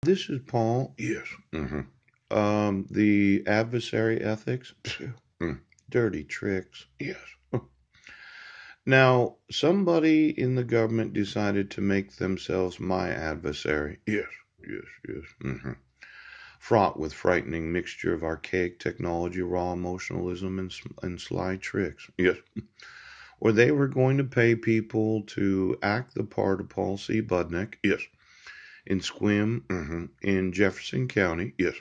This is Paul. Yes. The adversary ethics. Dirty tricks. Yes. Now, somebody in the government decided to make themselves my adversary. Yes. Yes. Fraught with frightening mixture of archaic technology, raw emotionalism, and sly tricks. Yes. Or they were going to pay people to act the part of Paul C. Budnick. Yes. In Squim, in Jefferson County. Yes.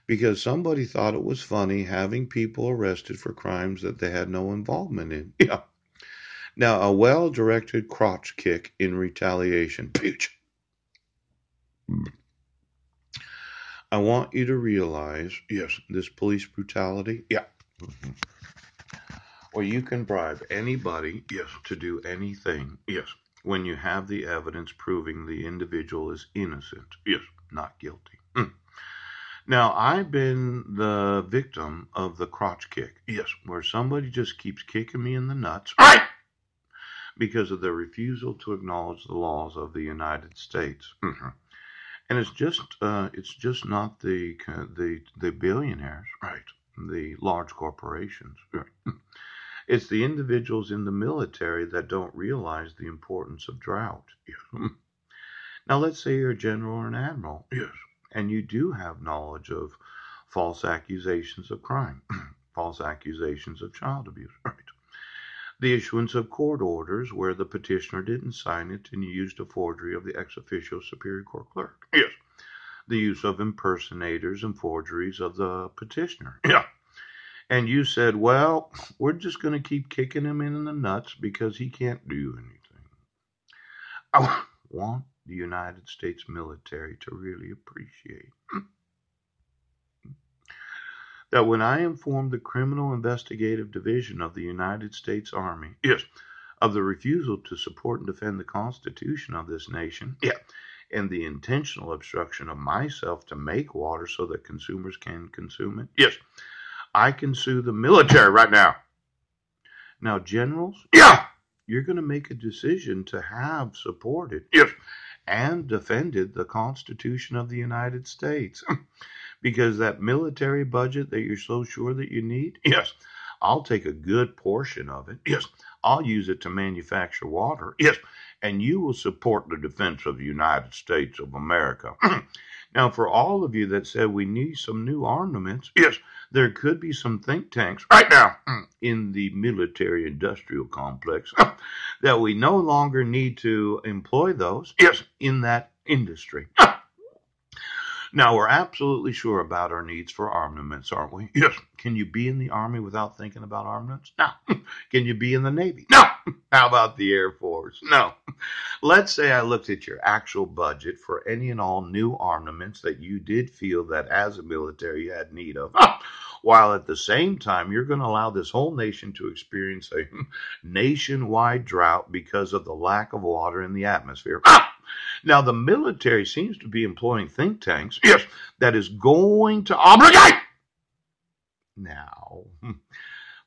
Because somebody thought it was funny having people arrested for crimes that they had no involvement in. Yeah. Now, a well directed crotch kick in retaliation. Pooch. I want you to realize, yes, this police brutality, yeah. Or you can bribe anybody, yes, to do anything, yes, when you have the evidence proving the individual is innocent, yes, not guilty. Now, I've been the victim of the crotch kick, yes, where somebody just keeps kicking me in the nuts, right, because of their refusal to acknowledge the laws of the United States. And it's just not the billionaires, right? The large corporations. Right? It's the individuals in the military that don't realize the importance of drought. Yes. Now, let's say you're a general or an admiral, yes, and you do have knowledge of false accusations of crime, false accusations of child abuse, right? The issuance of court orders where the petitioner didn't sign it and used a forgery of the ex officio superior court clerk. Yes. The use of impersonators and forgeries of the petitioner. Yeah. And you said, well, we're just going to keep kicking him in the nuts because he can't do anything. I want the United States military to really appreciate that when I informed the Criminal Investigative Division of the United States Army, yes, of the refusal to support and defend the Constitution of this nation, yeah, and the intentional obstruction of myself to make water so that consumers can consume it, yes, I can sue the military right now. Now, generals, yeah, you're going to make a decision to have supported, yes, and defended the Constitution of the United States. Because that military budget that you're so sure that you need, yes, I'll take a good portion of it. Yes, I'll use it to manufacture water. Yes, and you will support the defense of the United States of America. Now, for all of you that said we need some new armaments, yes, there could be some think tanks right now in the military industrial complex that we no longer need to employ those, yes, in that industry. Now, we're absolutely sure about our needs for armaments, aren't we? Yes. Can you be in the Army without thinking about armaments? No. Can you be in the Navy? No. How about the Air Force? No. Let's say I looked at your actual budget for any and all new armaments that you did feel that as a military you had need of, while at the same time you're going to allow this whole nation to experience a nationwide drought because of the lack of water in the atmosphere. Now, the military seems to be employing think tanks, yes, that is going to obligate. Now,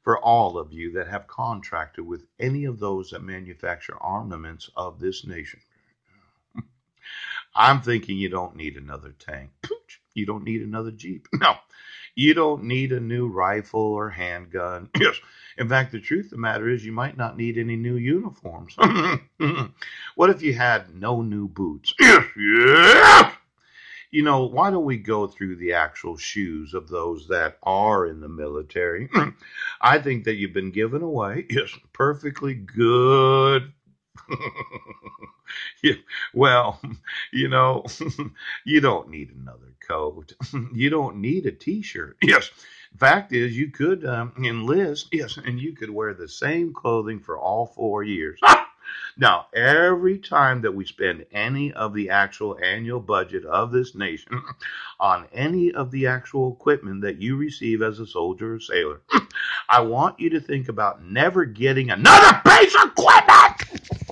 for all of you that have contracted with any of those that manufacture armaments of this nation, I'm thinking you don't need another tank. You don't need another Jeep. No, you don't need a new rifle or handgun. Yes. In fact, the truth of the matter is you might not need any new uniforms. What if you had no new boots? Yes, yes. Why don't we go through the actual shoes of those that are in the military? I think that you've been given away, yes, perfectly good. Yeah, well, you know, you don't need another coat. You don't need a t-shirt. Yes. Fact is, you could enlist, yes, and you could wear the same clothing for all 4 years. Now, every time that we spend any of the actual annual budget of this nation on any of the actual equipment that you receive as a soldier or sailor, I want you to think about never getting another piece of equipment.